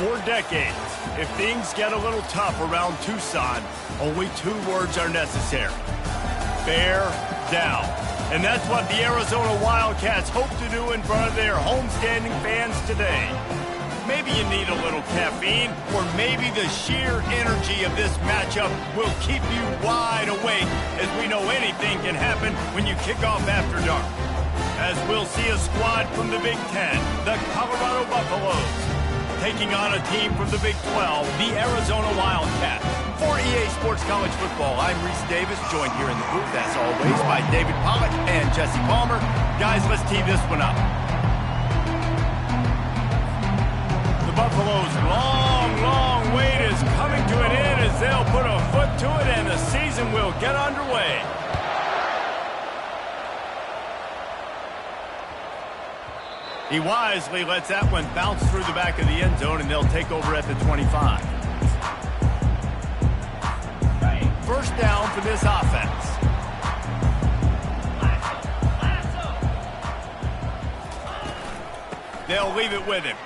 For decades, if things get a little tough around Tucson, only 2 words are necessary. Bear down. And that's what the Arizona Wildcats hope to do in front of their homestanding fans today. Maybe you need a little caffeine, or maybe the sheer energy of this matchup will keep you wide awake, as we know anything can happen when you kick off after dark. As we'll see a squad from the Big Ten, the Colorado Buffaloes, taking on a team from the Big 12, the Arizona Wildcats. For EA Sports College Football, I'm Reese Davis, joined here in the booth, as always, by David Pollack and Jesse Palmer. Guys, let's tee this one up. The Buffaloes' long wait is coming to an end as they'll put a foot to it and the season will get underway. He wisely lets that one bounce through the back of the end zone, and they'll take over at the 25. First down for this offense. They'll leave it with him.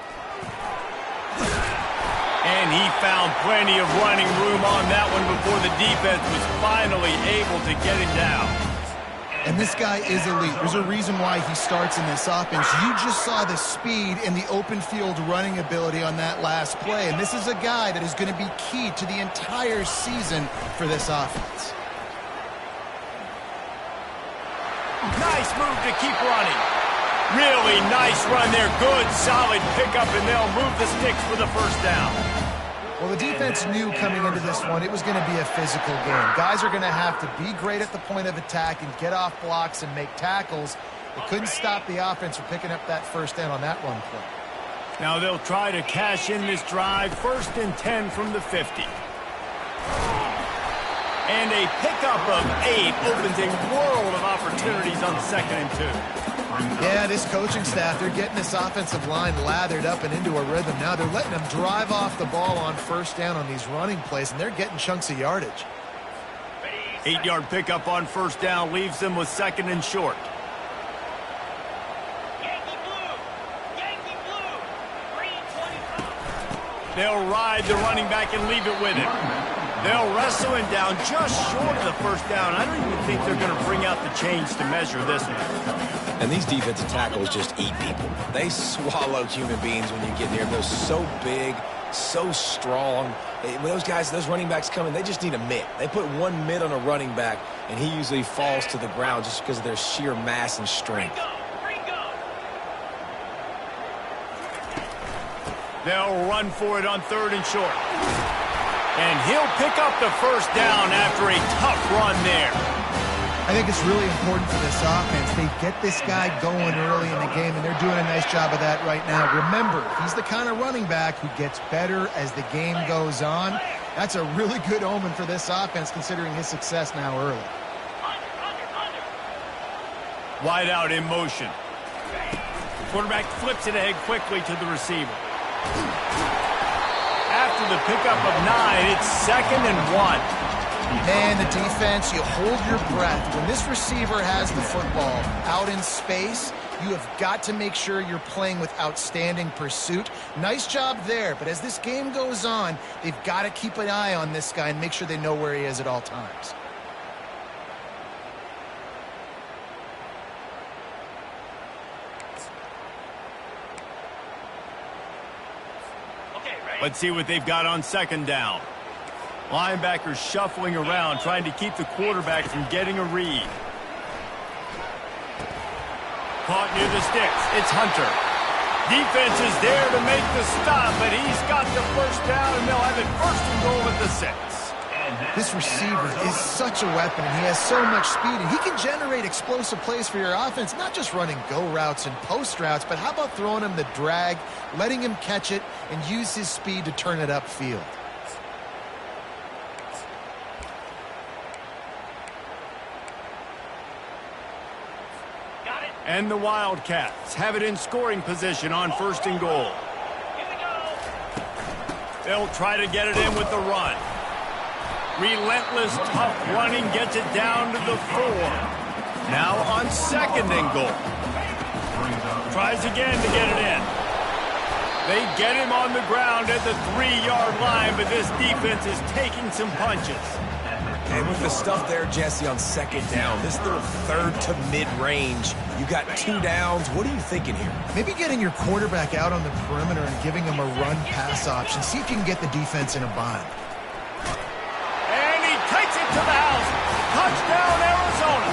And he found plenty of running room on that one before the defense was finally able to get him down. And this guy is elite. There's a reason why he starts in this offense. You just saw the speed and the open field running ability on that last play. And this is a guy that is going to be key to the entire season for this offense. Nice move to keep running. Really nice run there. Good, solid pickup, and they'll move the sticks for the first down. Well, the defense knew coming into this one it was going to be a physical game. Guys are going to have to be great at the point of attack and get off blocks and make tackles. They couldn't stop the offense from picking up that first down on that run play. Now they'll try to cash in this drive. 1st and 10 from the 50. And a pickup of 8 opens a world of opportunities on 2nd and 2. Yeah, this coaching staff, they're getting this offensive line lathered up and into a rhythm. Now they're letting them drive off the ball on 1st down on these running plays, and they're getting chunks of yardage. 8-yard pickup on 1st down leaves them with 2nd and short. Yankee blue, green 25. They'll ride the running back and leave it with him. They'll wrestle him down just short of the 1st down. I don't even think they're going to bring out the chains to measure this one. And these defensive tackles just eat people. They swallow human beings when you get near them. They're so big, so strong. When those guys, those running backs come in, they just need a mitt. They put one mitt on a running back, and he usually falls to the ground just because of their sheer mass and strength. They'll run for it on 3rd and short. And he'll pick up the 1st down after a tough run there. I think it's really important for this offense. They get this guy going early in the game, and they're doing a nice job of that right now. Remember, he's the kind of running back who gets better as the game goes on. That's a really good omen for this offense, considering his success now early. Wide out in motion. Quarterback flips it ahead quickly to the receiver. After the pickup of 9, it's 2nd and 1. Man, the defense, you hold your breath. When this receiver has the football out in space, you have got to make sure you're playing with outstanding pursuit. Nice job there, but as this game goes on, they've got to keep an eye on this guy and make sure they know where he is at all times. Let's see what they've got on 2nd down. Linebackers shuffling around, trying to keep the quarterback from getting a read. Caught near the sticks. It's Hunter. Defense is there to make the stop, but he's got the 1st down, and they'll have it 1st and goal at the 6. This receiver is such a weapon, and he has so much speed, and he can generate explosive plays for your offense, not just running go routes and post routes, but how about throwing him the drag, letting him catch it, and use his speed to turn it upfield. And the Wildcats have it in scoring position on 1st and goal. They'll try to get it in with the run. Relentless, tough running gets it down to the 4. Now on 2nd and goal. Tries again to get it in. They get him on the ground at the 3-yard line, but this defense is taking some punches. And with the stuff there, Jesse, on second down, this is their third to mid-range. You got 2 downs. What are you thinking here? Maybe getting your quarterback out on the perimeter and giving him a run-pass option. See if you can get the defense in a bind. And he takes it to the house. Touchdown, Arizona.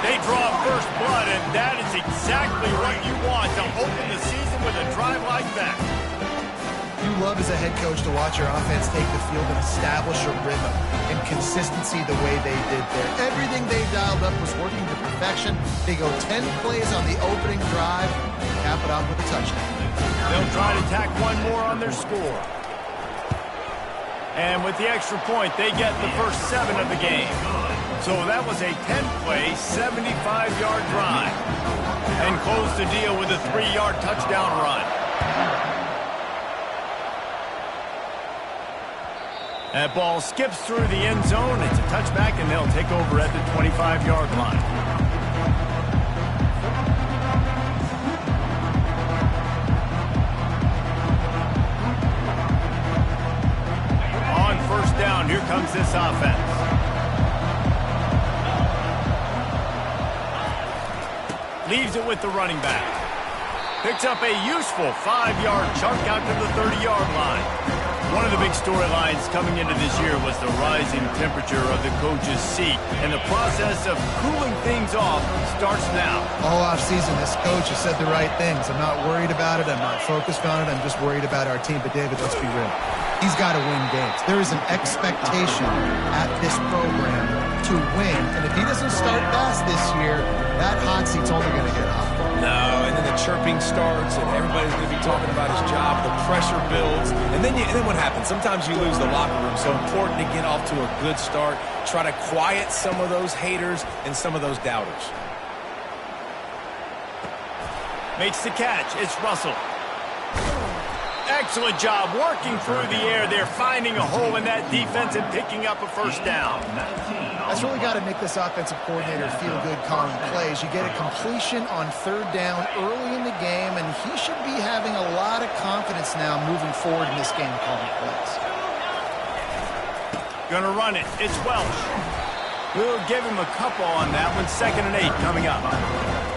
They draw first blood, and that is exactly what you want to open the season with a drive like that. You love as a head coach to watch your offense take the field and establish a rhythm and consistency the way they did there. Everything they dialed up was working to perfection. They go 10 plays on the opening drive, cap it off with a touchdown. They'll try to tack one more on their score. And with the extra point, they get the first 7 of the game. So that was a 10-play, 75-yard drive. And close the deal with a 3-yard touchdown run. That ball skips through the end zone. It's a touchback, and they'll take over at the 25-yard line. On first down, here comes this offense. Leaves it with the running back. Picks up a useful 5-yard chunk out to the 30-yard line. One of the big storylines coming into this year was the rising temperature of the coach's seat, and the process of cooling things off starts now. All offseason, this coach has said the right things. I'm not worried about it. I'm not focused on it. I'm just worried about our team. But, David, let's be real. He's got to win games. There is an expectation at this program to win, and if he doesn't start fast this year, that hot seat's only going to get hot. No, and then the chirping starts, and everybody's going to be talking about his job. The pressure builds, and then what happens? Sometimes you lose the locker room. So important to get off to a good start. Try to quiet some of those haters and some of those doubters. Makes the catch. It's Russell. Excellent job working through the air there, finding a hole in that defense and picking up a first down. That's really got to make this offensive coordinator feel good calling plays. You get a completion on third down early in the game, and he should be having a lot of confidence now moving forward in this game calling plays. Gonna run it. It's Welsh. We'll give him a couple on that one. 2nd and 8 coming up.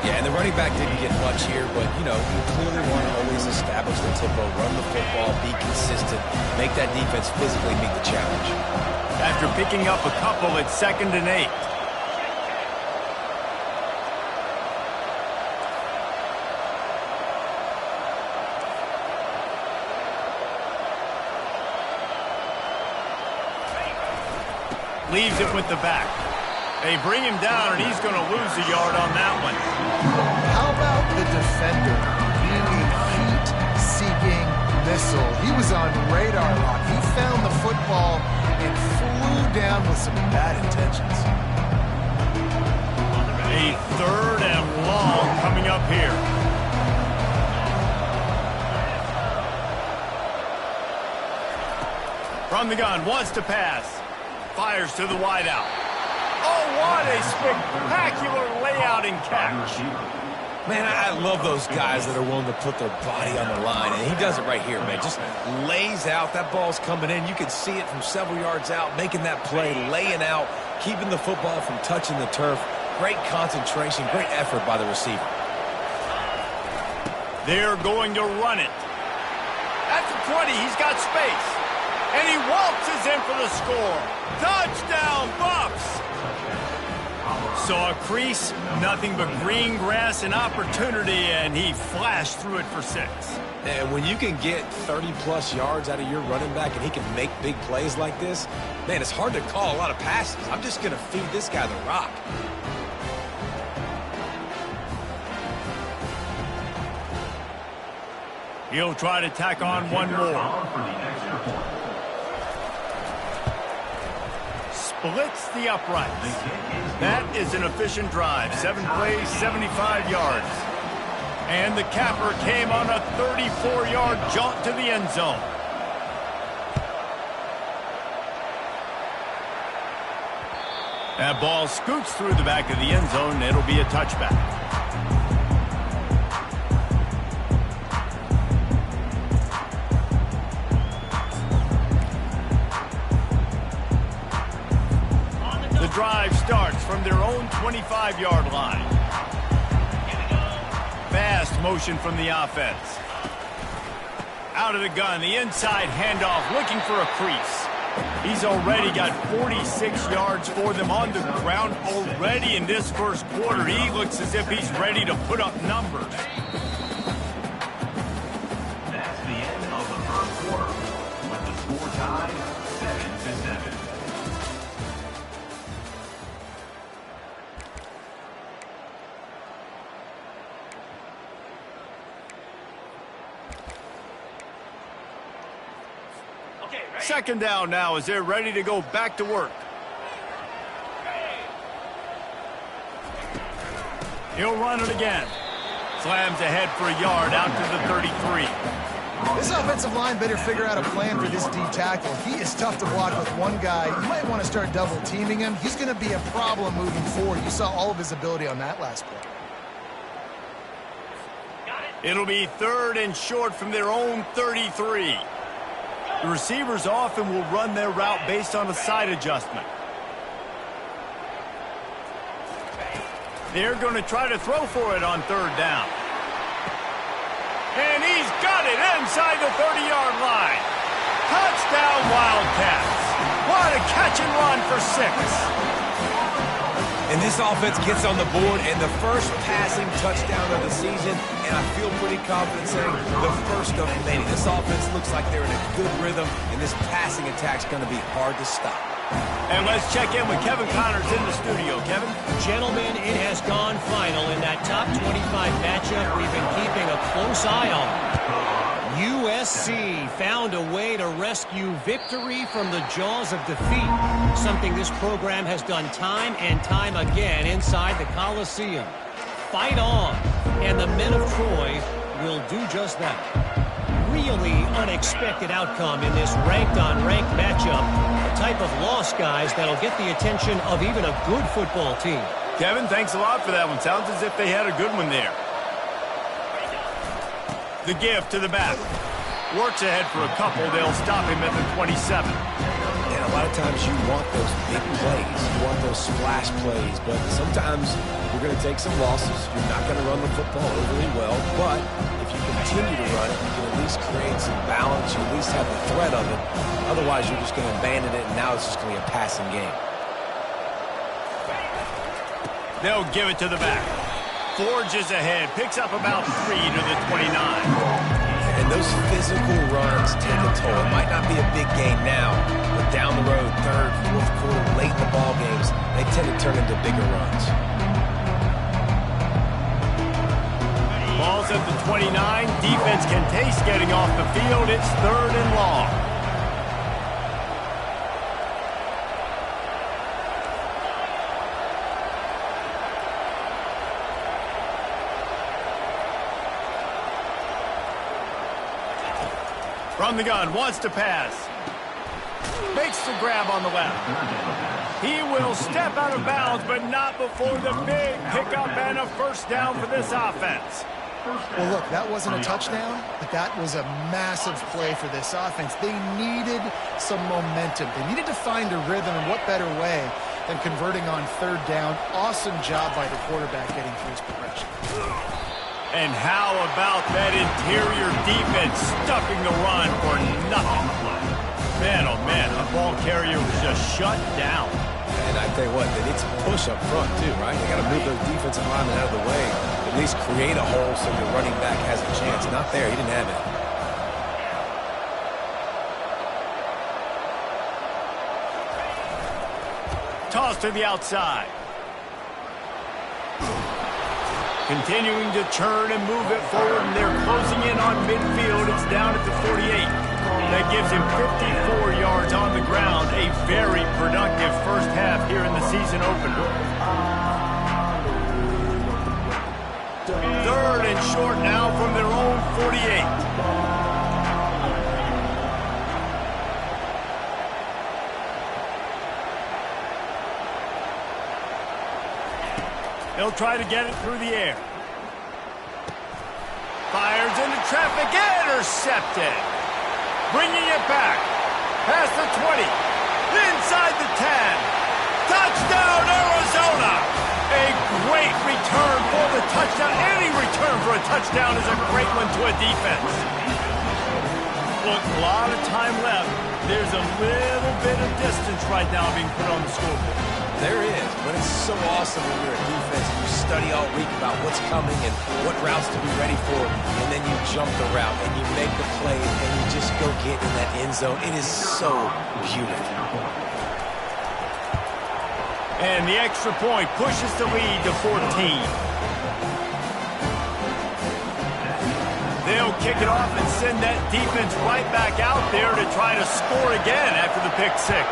Yeah, and the running back didn't get much here, but, you know, you clearly want to always establish the tempo, run the football, be consistent, make that defense physically meet the challenge. After picking up a couple, it's 2nd and 8. Leaves it with the back. They bring him down, and he's going to lose a yard on that one. How about the defender being a heat-seeking missile? He was on radar lock. He found the football and flew down with some bad intentions. A 3rd and long coming up here. From the gun, wants to pass. Fires to the wideout. Oh, what a spectacular layout and catch. Man, I love those guys that are willing to put their body on the line, and he does it right here, man. Just lays out. That ball's coming in. You can see it from several yards out, making that play, laying out, keeping the football from touching the turf. Great concentration, great effort by the receiver. They're going to run it. At the 20, he's got space. And he waltzes in for the score. Touchdown, Buffs! Saw a crease, nothing but green grass and opportunity, and he flashed through it for 6. And when you can get 30-plus yards out of your running back and he can make big plays like this, man, it's hard to call a lot of passes. I'm just going to feed this guy the rock. He'll try to tack on one more. Splits the uprights. That is an efficient drive. 7 plays, 75 yards. And the capper came on a 34-yard jaunt to the end zone. That ball scoots through the back of the end zone. It'll be a touchback. drive starts from their own 25-yard line. Fast motion from the offense. Out of the gun, the inside handoff, looking for a crease. He's already got 46 yards for them on the ground already in this first quarter. He looks as if he's ready to put up numbers. That's the end of the first quarter, with the score tied 7-7. Second down now as they're ready to go back to work. He'll run it again. Slams ahead for a yard out to the 33. This offensive line better figure out a plan for this D tackle. He is tough to block with one guy. You might want to start double teaming him. He's going to be a problem moving forward. You saw all of his ability on that last play. It'll be 3rd and short from their own 33. The receivers often will run their route based on a side adjustment. They're going to try to throw for it on 3rd down. And he's got it inside the 30-yard line. Touchdown, Wildcats. What a catch and run for 6. And this offense gets on the board and the first passing touchdown of the season, and I feel pretty confident saying the first of many. This offense looks like they're in a good rhythm, and this passing attack's going to be hard to stop. And let's check in with Kevin Connors in the studio. Kevin? Gentlemen, it has gone final in that top 25 matchup we've been keeping a close eye on. USC found a way to rescue victory from the jaws of defeat, something this program has done time and time again inside the Coliseum. Fight on, and the men of Troy will do just that. Really unexpected outcome in this ranked-on-ranked matchup, the type of loss, guys, that'll get the attention of even a good football team. Kevin, thanks a lot for that one. Sounds as if they had a good one there. The give to the back. Works ahead for a couple. They'll stop him at the 27. And a lot of times you want those big plays. You want those splash plays. But sometimes you're going to take some losses. You're not going to run the football overly well. But if you continue to run it, you can at least create some balance. You at least have the threat of it. Otherwise, you're just going to abandon it, and now it's just going to be a passing game. They'll give it to the back. Forges ahead. Picks up about 3 to the 29. And those physical runs take a toll. It might not be a big game now, but down the road, 3rd, 4th quarter, late in the ball games, they tend to turn into bigger runs. Ball's at the 29. Defense can taste getting off the field. It's 3rd and long. From the gun, wants to pass. Makes the grab on the left. He will step out of bounds, but not before the big pickup and a first down for this offense. Well, look, that wasn't a touchdown, but that was a massive play for this offense. They needed some momentum. They needed to find a rhythm, and what better way than converting on 3rd down. Awesome job by the quarterback getting through his progression. And how about that interior defense stuffing the run for nothing? Man, oh man, the ball carrier was just shut down. And I tell you what, they need some push up front too, right? They got to move those defensive linemen out of the way, at least create a hole so your running back has a chance. Not there, he didn't have it. Toss to the outside. Continuing to churn and move it forward, and they're closing in on midfield. It's down at the 48. That gives him 54 yards on the ground. A very productive first half here in the season opener. 3rd and short now from their own 48. They'll try to get it through the air. Fires into traffic, intercepted. Bringing it back. Past the 20. Inside the 10. Touchdown! touchdown is a great one to a defense. Look, a lot of time left. There's a little bit of distance right now being put on the scoreboard. There is, but it's so awesome when you're a defense and you study all week about what's coming and what routes to be ready for, and then you jump the route and you make the play and you just go get in that end zone. It is so beautiful. And the extra point pushes the lead to 14. They'll kick it off and send that defense right back out there to try to score again after the pick six.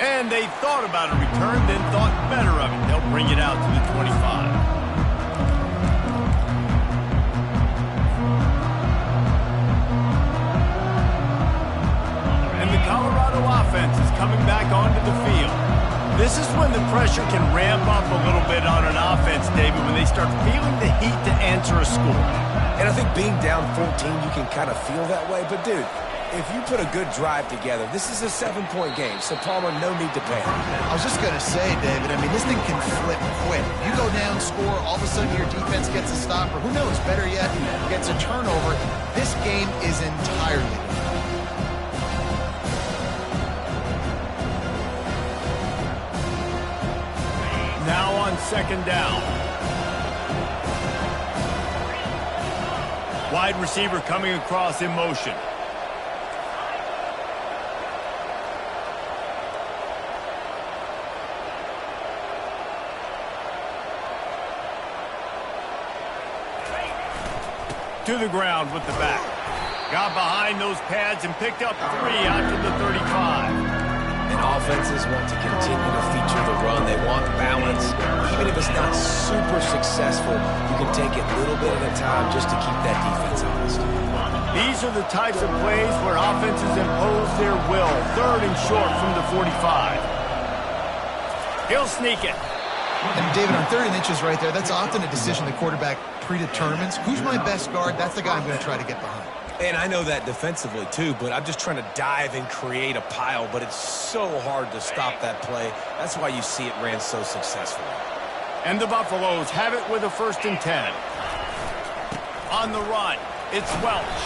And they thought about a return, then thought better of it. They'll bring it out to the 25. Colorado offense is coming back onto the field. This is when the pressure can ramp up a little bit on an offense, David, when they start feeling the heat to answer a score. And I think being down 14, you can kind of feel that way. But, dude, if you put a good drive together, this is a 7-point game. So, Palmer, no need to panic. I was just going to say, David, I mean, this thing can flip quick. You go down, score, all of a sudden your defense gets a stop, or who knows, better yet, gets a turnover. This game is entirely different. Now on second down. Wide receiver coming across in motion. To the ground with the back. Got behind those pads and picked up 3 out to the 35. And offenses want to continue to feature the run. They want balance. Even if it's not super successful, you can take it little bit at a time just to keep that defense honest. These are the types of plays where offenses impose their will. 3rd and short from the 45. He'll sneak it. And David, on 3rd and inches right there, that's often a decision the quarterback predetermines. Who's my best guard? That's the guy I'm going to try to get behind. And I know that defensively, too, but I'm just trying to dive and create a pile, but it's so hard to stop that play. That's why you see it ran so successfully. And the Buffaloes have it with a 1st and 10. On the run, it's Welch.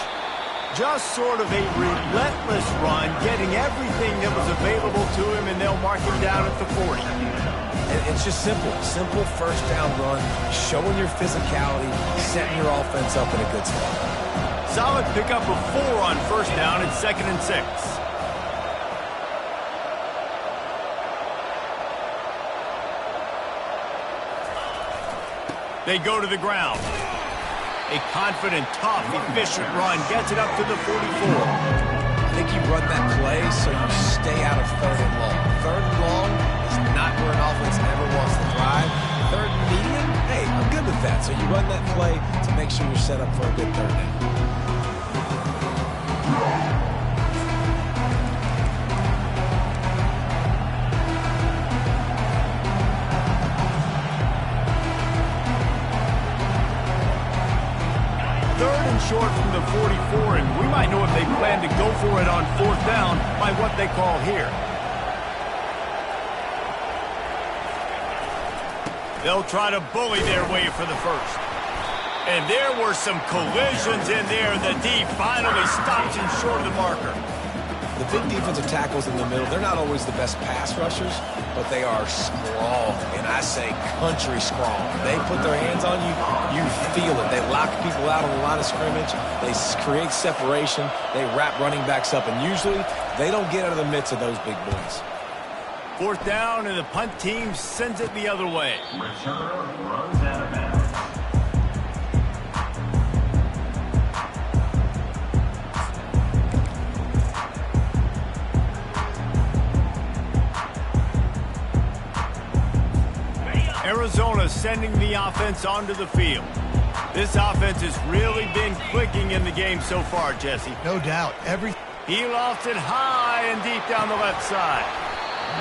Just sort of a relentless run, getting everything that was available to him, and they'll mark him down at the 40. And it's just simple. Simple first down run, showing your physicality, setting your offense up in a good spot. Solid pickup of 4 on 1st down at 2nd and 6. They go to the ground. A confident, tough, efficient run gets it up to the 44. I think you run that play so you stay out of 3rd and long. 3rd and long is not where an offense ever wants to thrive. 3rd and medium, hey, I'm good with that. So you run that play to make sure you're set up for a good 3rd down. Short from the 44, and we might know if they plan to go for it on 4th down by what they call here. They'll try to bully their way for the 1st. And there were some collisions in there. The D finally stops him short of the marker. The big defensive tackles in the middle, they're not always the best pass rushers, but they are strong, and I say country strong. They put their hands on you, you feel it. They lock people out on the line of scrimmage. They create separation. They wrap running backs up, and usually they don't get out of the midst of those big boys. 4th down, and the punt team sends it the other way. Returner runs out of bounds. Arizona sending the offense onto the field. This offense has really been clicking in the game so far, Jesse. No doubt. He lost it high and deep down the left side.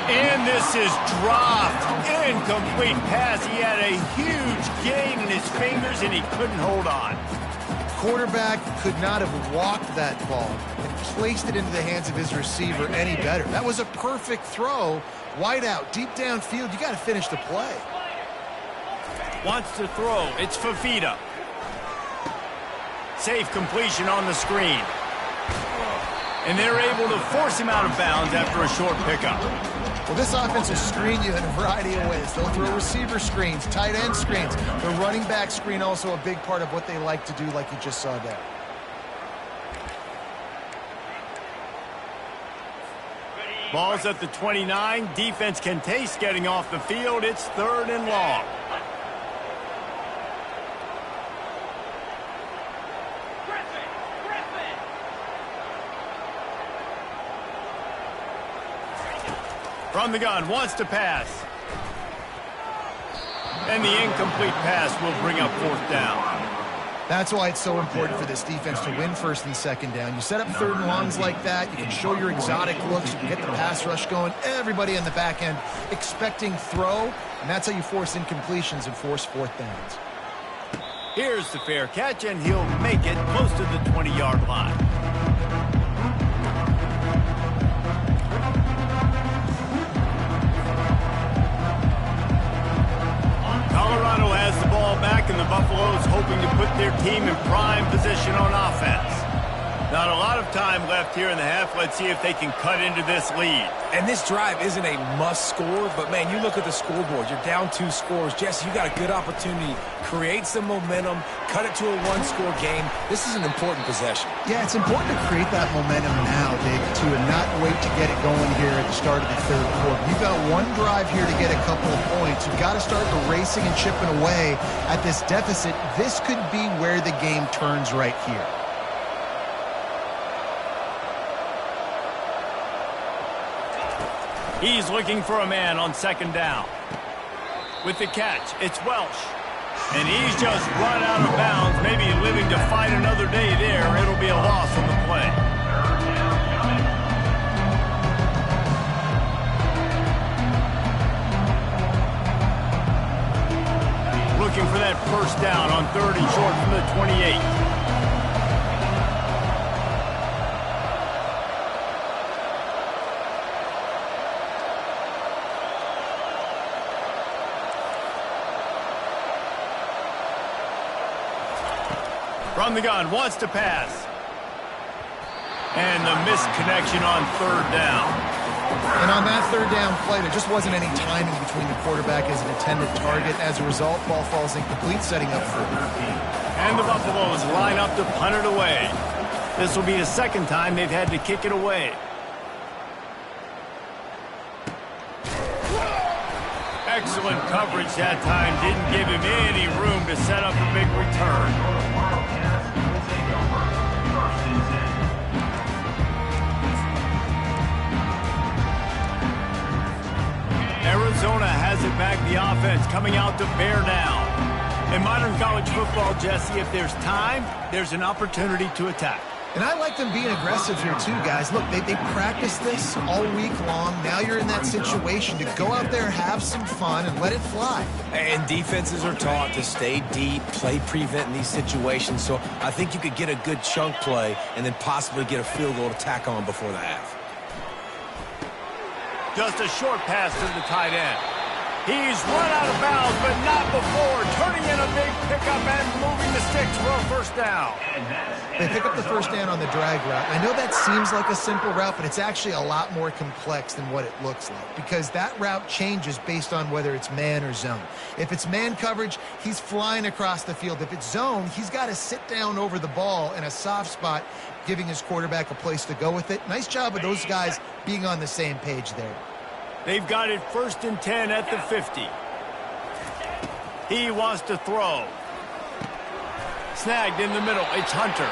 And this is dropped. Incomplete pass. He had a huge gain in his fingers, and he couldn't hold on. quarterback could not have walked that ball and placed it into the hands of his receiver any better. That was a perfect throw. Wide out, deep downfield. You got to finish the play. Wants to throw. It's Fafita. Safe completion on the screen. And they're able to force him out of bounds after a short pickup. Well, this offense will screen you in a variety of ways. They'll throw receiver screens, tight end screens. The running back screen also a big part of what they like to do, like you just saw there. Ball's at the 29. Defense can taste getting off the field. It's 3rd and long. From the gun, wants to pass. And the incomplete pass will bring up 4th down. That's why it's so important for this defense to win 1st and 2nd down. You set up 3rd and longs like that. You can show your exotic looks. You can get the pass rush going. Everybody in the back end expecting throw. And that's how you force incompletions and force 4th downs. Here's the fair catch, and he'll make it close to the 20-yard line. Colorado has the ball back, and the Buffaloes hoping to put their team in prime position on offense. Not a lot of time left here in the half. Let's see if they can cut into this lead. And this drive isn't a must score, but, man, you look at the scoreboard. You're down 2 scores. Jesse, you got a good opportunity. Create some momentum. Cut it to a 1-score game. This is an important possession. Yeah, it's important to create that momentum now, Dave, too, and not wait to get it going here at the start of the 3rd quarter. You've got one drive here to get a couple of points. You've got to start erasing and chipping away at this deficit. This could be where the game turns right here. He's looking for a man on 2nd down. With the catch, it's Welsh. And he's just run out of bounds, maybe living to fight another day there. It'll be a loss on the play. Looking for that 1st down on 3rd and short from the 28. From the gun, wants to pass. And the missed connection on 3rd down. And on that 3rd down play, there just wasn't any timing between the quarterback as an intended target. As a result, ball falls incomplete, setting up 3rd. And the Buffaloes line up to punt it away. This will be the 2nd time they've had to kick it away. Excellent coverage that time. Didn't give him any room to set up a big return. Arizona has it back, the offense coming out to bear down. In modern college football, Jesse, if there's time, there's an opportunity to attack. And I like them being aggressive here too, guys. Look, they practice this all week long. Now you're in that situation to go out there, have some fun, and let it fly. And defenses are taught to stay deep, play prevent in these situations. So I think you could get a good chunk play and then possibly get a field goal to tack on before the half. Just a short pass to the tight end. He's run out of bounds, but not before. Turning in a big pickup and moving the sticks for a 1st down. They pick up the 1st down on the drag route. I know that seems like a simple route, but it's actually a lot more complex than what it looks like because that route changes based on whether it's man or zone. If it's man coverage, he's flying across the field. If it's zone, he's got to sit down over the ball in a soft spot, giving his quarterback a place to go with it. Nice job of those guys being on the same page there. They've got it 1st and 10 at the 50. He wants to throw. Snagged in the middle. It's Hunter.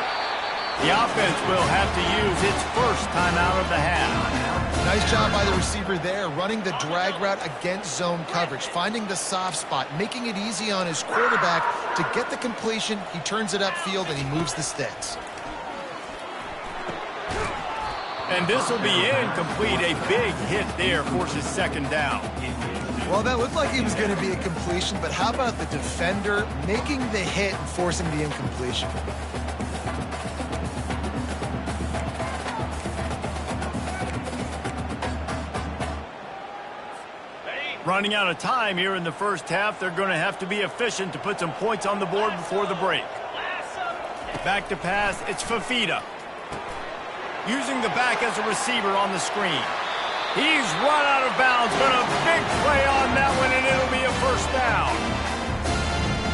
The offense will have to use its 1st time out of the half. Nice job by the receiver there, running the drag route against zone coverage, finding the soft spot, making it easy on his quarterback to get the completion. He turns it upfield, and he moves the sticks. And this will be incomplete. A big hit there forces 2nd down. Well, that looked like he was going to be a completion, but how about the defender making the hit and forcing the incompletion? Running out of time here in the first half, they're going to have to be efficient to put some points on the board before the break. Back to pass, it's Fafita. Using the back as a receiver on the screen. He's run out of bounds, but a big play on that one, and it'll be a first down.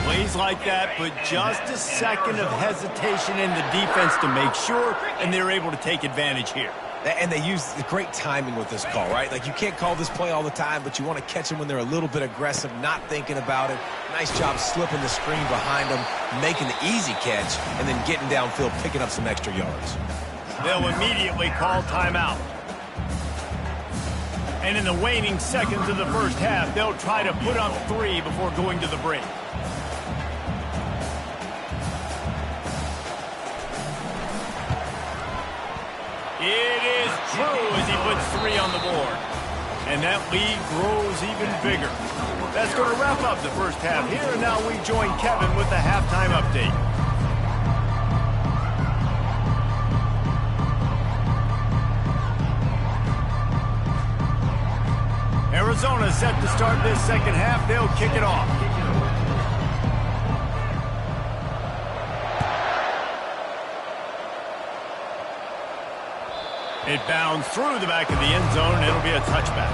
Plays like that, but just a second of hesitation in the defense to make sure, and they're able to take advantage here. And they use the great timing with this call, right? Like, you can't call this play all the time, but you want to catch them when they're a little bit aggressive, not thinking about it. Nice job slipping the screen behind them, making the easy catch, and then getting downfield, picking up some extra yards. They'll immediately call timeout. And in the waning seconds of the first half, they'll try to put up 3 before going to the break. It is true as he puts 3 on the board. And that lead grows even bigger. That's going to wrap up the first half here, and now we join Kevin with the halftime update. Arizona set to start this second half. They'll kick it off. It bounds through the back of the end zone, and it'll be a touchback.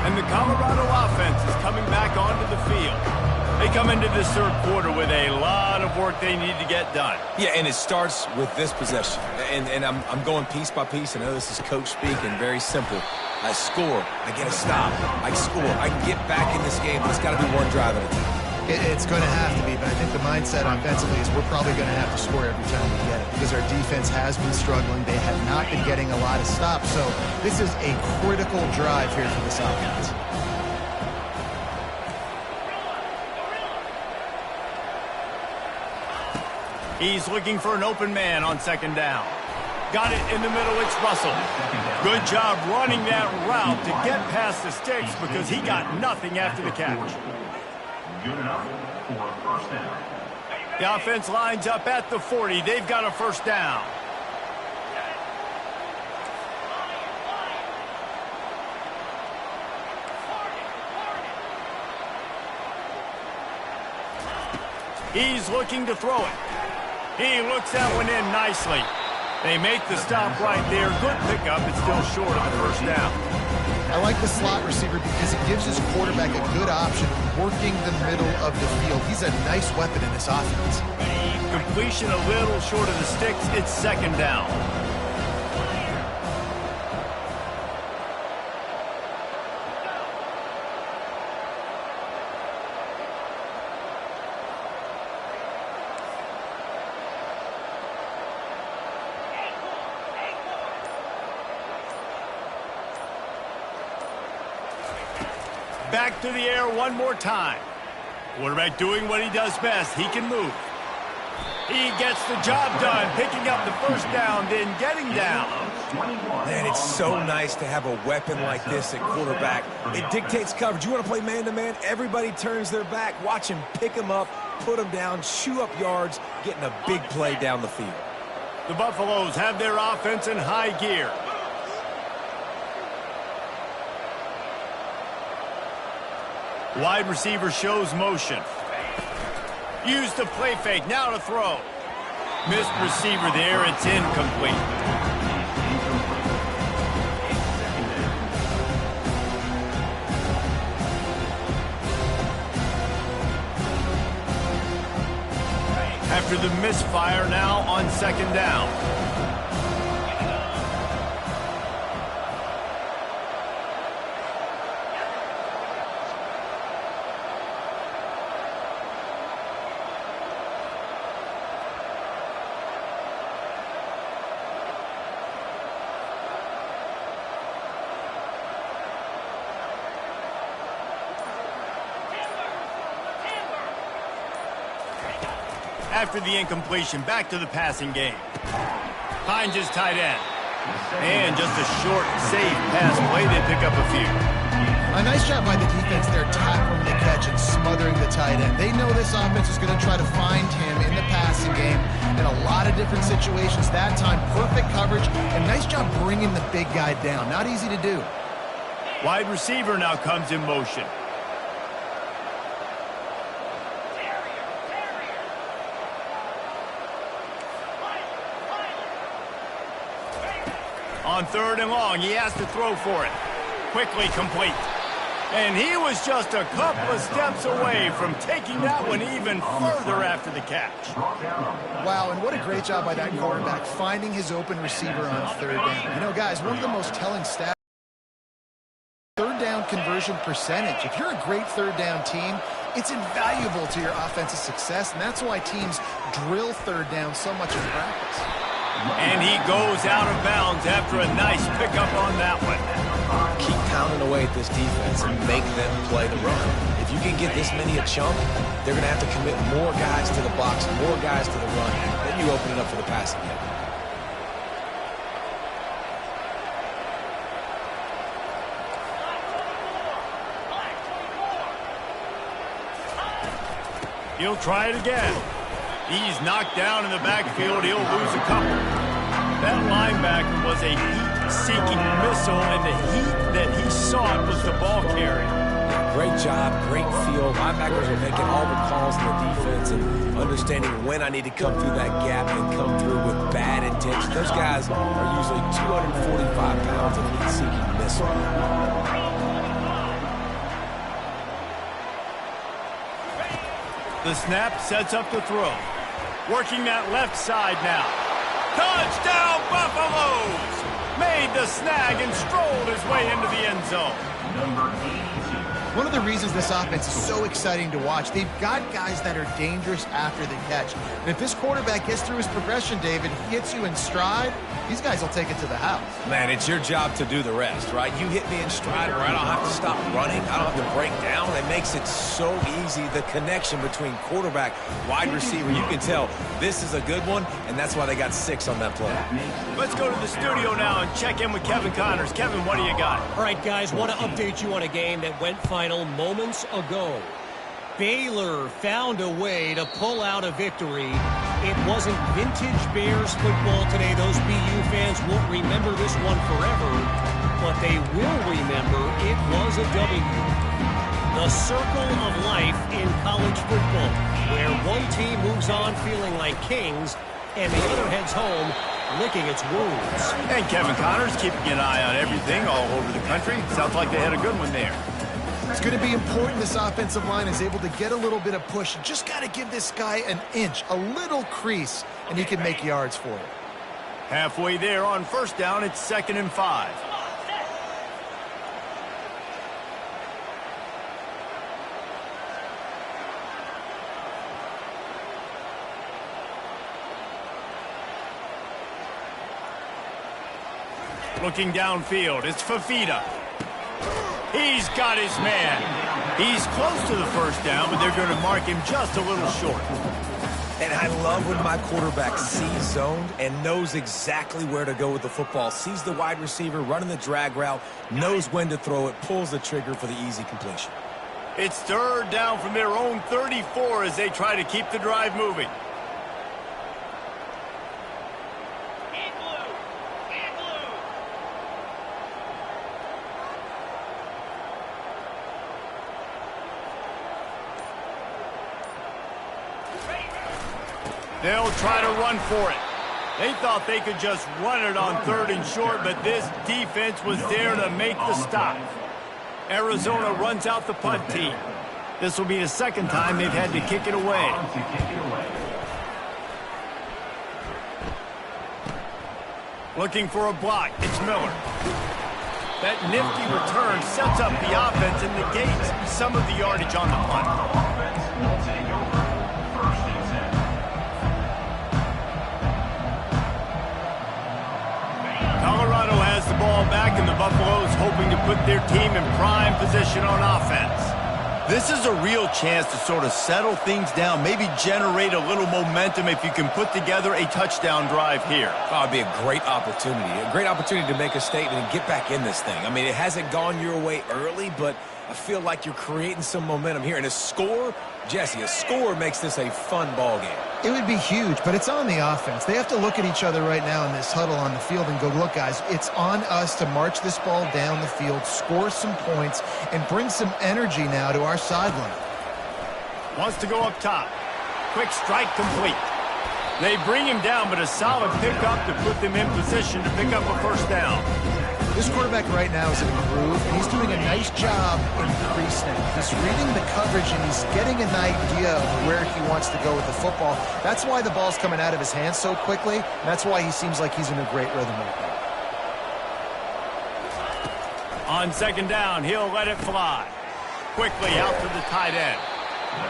And the Colorado offense is coming back onto the field. They come into this third quarter with a lot of work they need to get done. Yeah, and it starts with this possession. And I'm going piece by piece. I know this is coach speak and very simple. I score. I get a stop. I score. I can get back in this game, but it's got to be one drive at a time. It's going to have to be, but I think the mindset offensively is we're probably going to have to score every time we get it because our defense has been struggling. They have not been getting a lot of stops, so this is a critical drive here for this offense. He's looking for an open man on second down. Got it in the middle, it's Russell. Good job running that route to get past the sticks because he got nothing after the catch. Good enough for a first down. The offense lines up at the 40. They've got a first down. He's looking to throw it. He looks that one in nicely. They make the stop right there. Good pickup. It's still short of the first down. I like the slot receiver because it gives his quarterback a good option working the middle of the field. He's a nice weapon in this offense. Completion a little short of the sticks. It's second down. Back to the air one more time. Quarterback doing what he does best. He can move. He gets the job done, picking up the first down, then getting down. Man, it's so nice to have a weapon like this at quarterback. It dictates coverage. You want to play man-to-man? Everybody turns their back. Watch him pick him up, put him down, chew up yards, getting a big play down the field. The Buffaloes have their offense in high gear. Wide receiver shows motion. Used the play fake, now to throw. Missed receiver there, it's incomplete. After the misfire, now on second down. after the incompletion. Back to the passing game. Finds his tight end. And just a short, safe pass play. They pick up a few. A nice job by the defense there, tackling the catch and smothering the tight end. They know this offense is going to try to find him in the passing game in a lot of different situations. That time, perfect coverage, and nice job bringing the big guy down. Not easy to do. Wide receiver now comes in motion. On 3rd and long, he has to throw for it. Quickly complete. And he was just a couple of steps away from taking that one even further after the catch. Wow, and what a great job by that quarterback, finding his open receiver on 3rd down. You know, guys, one of the most telling stats, 3rd down conversion percentage. If you're a great 3rd down team, it's invaluable to your offensive success, and that's why teams drill 3rd down so much in practice. And he goes out of bounds after a nice pickup on that one. Keep pounding away at this defense and make them play the run. If you can get this many a chunk, they're going to have to commit more guys to the box, more guys to the run. Then you open it up for the passing game. He'll try it again. He's knocked down in the backfield. He'll lose a couple. That linebacker was a heat-seeking missile, and the heat that he sought was the ball carrier. Great job, great feel. Linebackers are making all the calls in the defense and understanding when I need to come through that gap and come through with bad intention. Those guys are usually 245 pounds of heat-seeking missile. The snap sets up the throw. Working that left side now. Touchdown, Buffaloes! Made the snag and strolled his way into the end zone. Number 82. One of the reasons this offense is so exciting to watch, they've got guys that are dangerous after the catch. And if this quarterback gets through his progression, David, he hits you in stride, these guys will take it to the house. Man, it's your job to do the rest, right? You hit me in stride where I don't have to stop running. I don't have to break down. It makes it so easy. The connection between quarterback, wide receiver, you can tell this is a good one, and that's why they got 6 on that play. Let's go to the studio now and check in with Kevin Connors. Kevin, what do you got? All right, guys, want to update you on a game that went final moments ago. Baylor found a way to pull out a victory. It wasn't vintage Bears football today. Those BU fans won't remember this one forever, but they will remember it was a W. The circle of life in college football, where one team moves on feeling like kings, and the other heads home licking its wounds. And Kevin Connors keeping an eye on everything all over the country. Sounds like they had a good one there. It's going to be important this offensive line is able to get a little bit of push. Just got to give this guy an inch, a little crease, and he can make yards for it. Halfway there on 1st down, it's 2nd and 5. Looking downfield, it's Fafita. He's got his man. He's close to the 1st down, but they're going to mark him just a little short. And I love when my quarterback sees zoned and knows exactly where to go with the football. Sees the wide receiver running the drag route, knows when to throw it, pulls the trigger for the easy completion. It's 3rd down from their own 34 as they try to keep the drive moving. They'll try to run for it. They thought they could just run it on 3rd and short, but this defense was there to make the stop. Arizona runs out the punt team. This will be the 2nd time they've had to kick it away. Looking for a block. It's Miller. That nifty return sets up the offense and negates some of the yardage on the punt. Colorado has the ball back, and the Buffaloes hoping to put their team in prime position on offense. This is a real chance to sort of settle things down, maybe generate a little momentum if you can put together a touchdown drive here. Oh, it'd be a great opportunity to make a statement and get back in this thing. I mean, it hasn't gone your way early, but I feel like you're creating some momentum here. And a score, Jesse, a score makes this a fun ball game. It would be huge, but it's on the offense. They have to look at each other right now in this huddle on the field and go, look, guys, it's on us to march this ball down the field, score some points, and bring some energy now to our sideline. Wants to go up top. Quick strike complete. They bring him down, but a solid pickup to put them in position to pick up a first down. This quarterback right now is in a groove, and he's doing a nice job in pre-snap. He's reading the coverage, and he's getting an idea of where he wants to go with the football. That's why the ball's coming out of his hands so quickly, and that's why he seems like he's in a great rhythm right now. On second down, he'll let it fly. Quickly out to the tight end.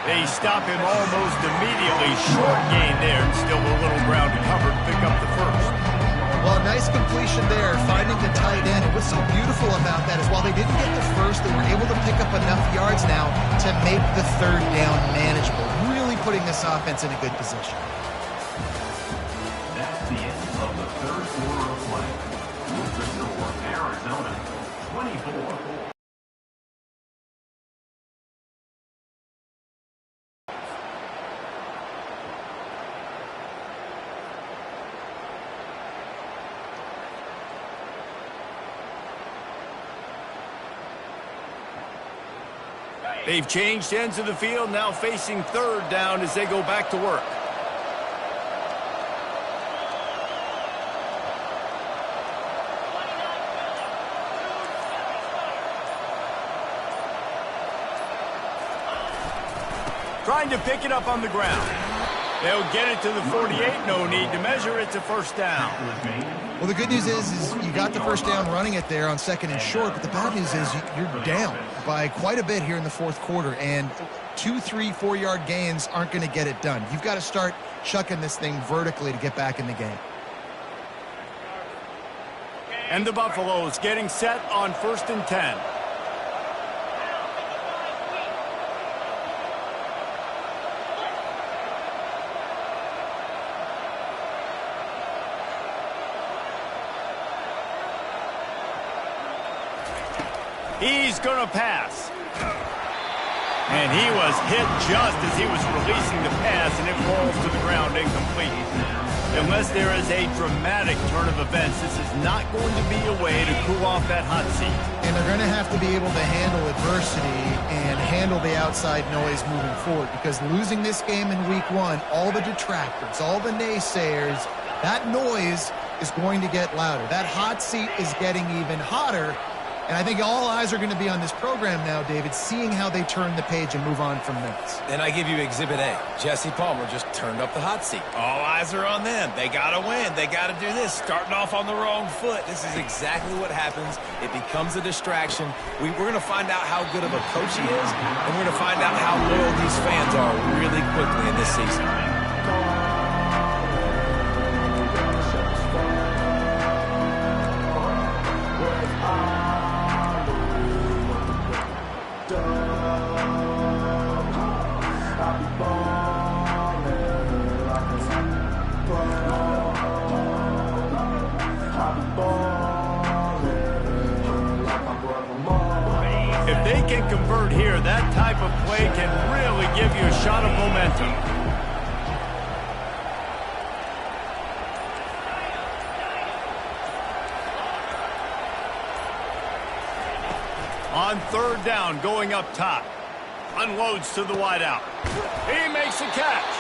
They stop him almost immediately. Short gain there, and still a little ground to cover to pick up the first. Well, a nice completion there, finding the tight end. And what's so beautiful about that is while they didn't get the first, they were able to pick up enough yards now to make the third down manageable, really putting this offense in a good position. That's the end of the third quarter of play. With the score, Arizona 24. They've changed ends of the field, now facing third down as they go back to work. Trying to pick it up on the ground. They'll get it to the 48, no need to measure it to first down. Well, the good news is you got the first down running it there on second and short, but the bad news is you're down by quite a bit here in the fourth quarter, and 2, 3, 4-yard gains aren't going to get it done. You've got to start chucking this thing vertically to get back in the game. And the Buffaloes getting set on 1st and 10. He's going to pass. And he was hit just as he was releasing the pass, and it falls to the ground incomplete. Unless there is a dramatic turn of events, this is not going to be a way to cool off that hot seat. And they're going to have to be able to handle adversity and handle the outside noise moving forward, because losing this game in week 1, all the detractors, all the naysayers, that noise is going to get louder. That hot seat is getting even hotter. And I think all eyes are going to be on this program now, David, seeing how they turn the page and move on from this. And I give you Exhibit A. Jesse Palmer just turned up the hot seat. All eyes are on them. They got to win. They got to do this. Starting off on the wrong foot. This is exactly what happens. It becomes a distraction. We're going to find out how good of a coach he is, and we're going to find out how loyal these fans are really quickly in this season. If they can convert here, that type of play can really give you a shot of momentum. On third down, going up top. Unloads to the wideout. He makes a catch.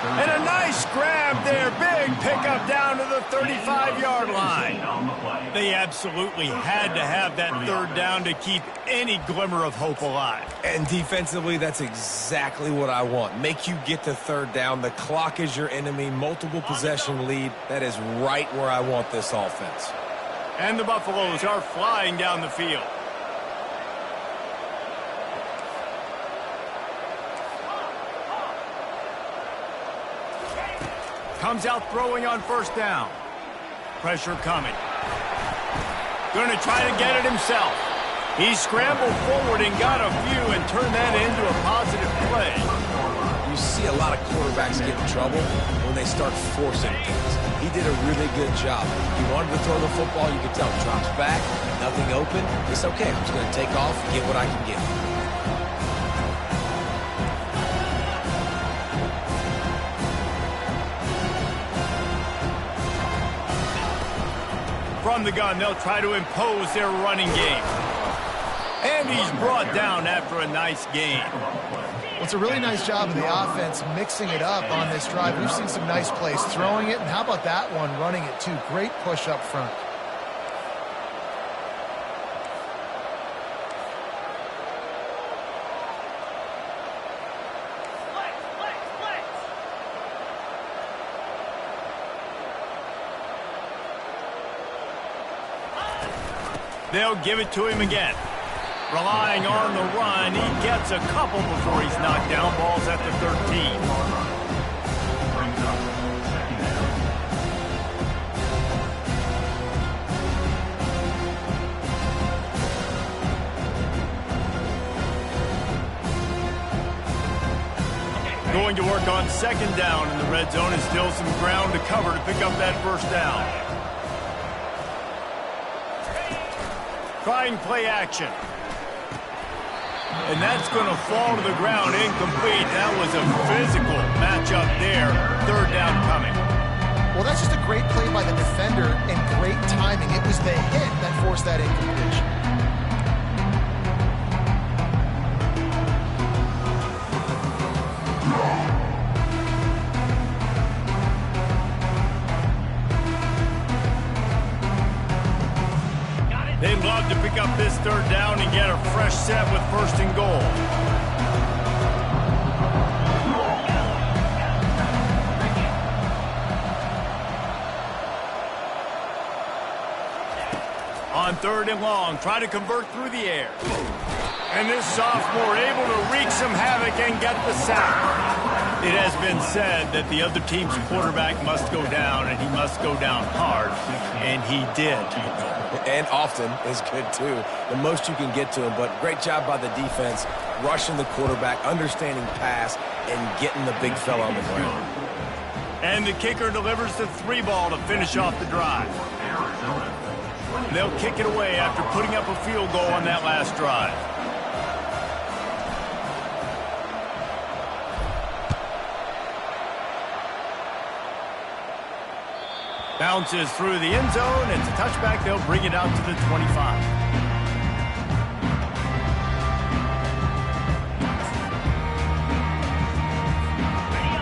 And a nice grab there. Big pickup down to the 35-yard line. They absolutely had to have that third down to keep any glimmer of hope alive. And defensively, that's exactly what I want. Make you get to third down. The clock is your enemy. Multiple possession lead. That is right where I want this offense. And the Buffaloes are flying down the field. Comes out throwing on first down. Pressure coming. Going to try to get it himself. He scrambled forward and got a few and turned that into a lot of quarterbacks get in trouble when they start forcing things. He did a really good job. He wanted to throw the football. You could tell. Drops back, nothing open. It's okay. I'm just going to take off and get what I can get. From the gun, they'll try to impose their running game. And he's brought down after a nice gain. Well, it's a really nice job of the offense mixing it up on this drive. We've seen some nice plays throwing it, and how about that one running it too? Great push up front. They'll give it to him again. Relying on the run, he gets a couple before he's knocked down. Ball's at the 13. Going to work on second down in the red zone, and still some ground to cover to pick up that first down. Trying play action. And that's going to fall to the ground, incomplete. That was a physical matchup there. Third down coming. Well, that's just a great play by the defender and great timing. It was the hit that forced that incompletion. They'd love to pick up this third down and get a fresh set with first and goal. On third and long, try to convert through the air. And this sophomore able to wreak some havoc and get the sack. It has been said that the other team's quarterback must go down, and he must go down hard, and he did. And often is good, too. The most you can get to him, but great job by the defense, rushing the quarterback, understanding pass, and getting the big fella on the ground. And the kicker delivers the 3-ball to finish off the drive. They'll kick it away after putting up a field goal on that last drive. Bounces through the end zone. It's a touchback. They'll bring it out to the 25.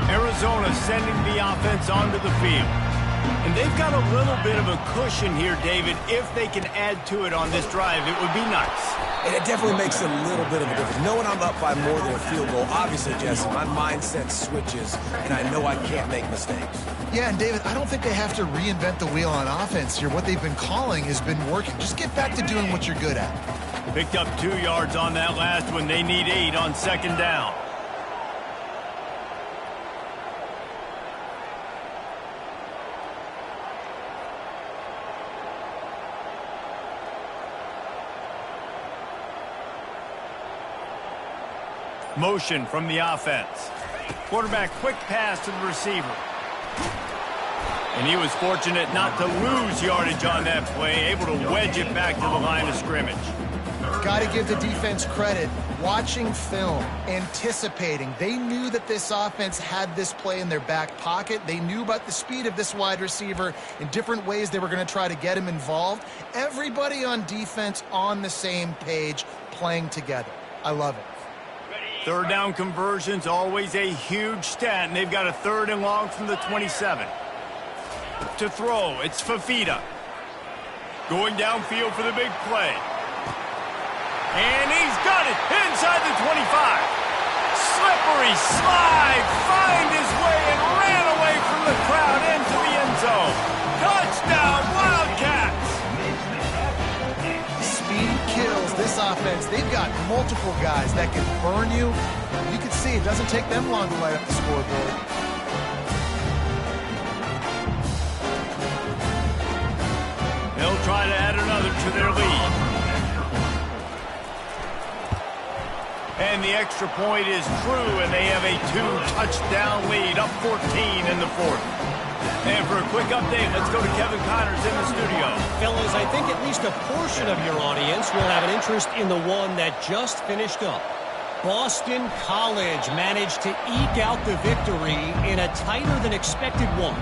Arizona sending the offense onto the field. And they've got a little bit of a cushion here, David. If they can add to it on this drive, it would be nice. And it definitely makes a little bit of a difference. Knowing I'm up by more than a field goal, obviously, Jesse, my mindset switches, and I know I can't make mistakes. Yeah, and David, I don't think they have to reinvent the wheel on offense here. What they've been calling has been working. Just get back to doing what you're good at. Picked up 2 yards on that last one. They need 8 on second down. Motion from the offense. Quarterback quick pass to the receiver. And he was fortunate not to lose yardage on that play, able to wedge it back to the line of scrimmage. Got to give the defense credit. Watching film, anticipating. They knew that this offense had this play in their back pocket. They knew about the speed of this wide receiver in different ways they were going to try to get him involved. Everybody on defense on the same page, playing together. I love it. Third down conversion's always a huge stat, and they've got a third and long from the 27. To throw, it's Fafita. Going downfield for the big play. And he's got it inside the 25. Slippery slide, find his way and ran away from the crowd into the end zone. Touchdown, Wildcats! Speed kills this offense. They've got multiple guys that can burn you. You can see it doesn't take them long to light up the scoreboard. They'll try to add another to their lead. And the extra point is true, and they have a 2-touchdown lead, up 14 in the fourth. And for a quick update, let's go to Kevin Connors in the studio. Fellas, I think at least a portion of your audience will have an interest in the one that just finished up. Boston College managed to eke out the victory in a tighter than expected one.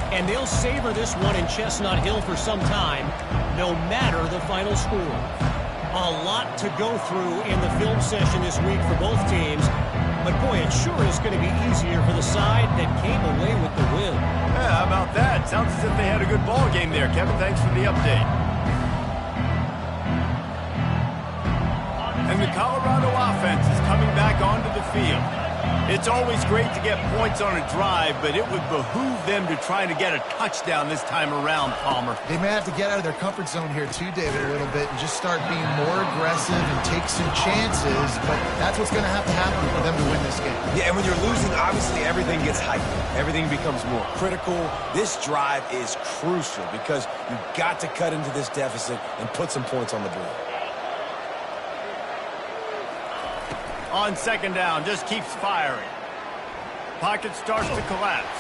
And they'll savor this one in Chestnut Hill for some time, no matter the final score. A lot to go through in the film session this week for both teams. But boy, it sure is going to be easier for the side that came away with the win. Yeah, how about that? Sounds as if they had a good ball game there. Kevin, thanks for the update. And the Colorado offense is coming back onto the field. It's always great to get points on a drive, but it would behoove them to try to get a touchdown this time around, Palmer. They may have to get out of their comfort zone here too, David, a little bit and just start being more aggressive and take some chances, but that's what's going to happen for them to win this game. Yeah, and when you're losing, obviously everything gets heightened. Everything becomes more critical. This drive is crucial because you've got to cut into this deficit and put some points on the board. On second down, just keeps firing. Pocket starts to collapse.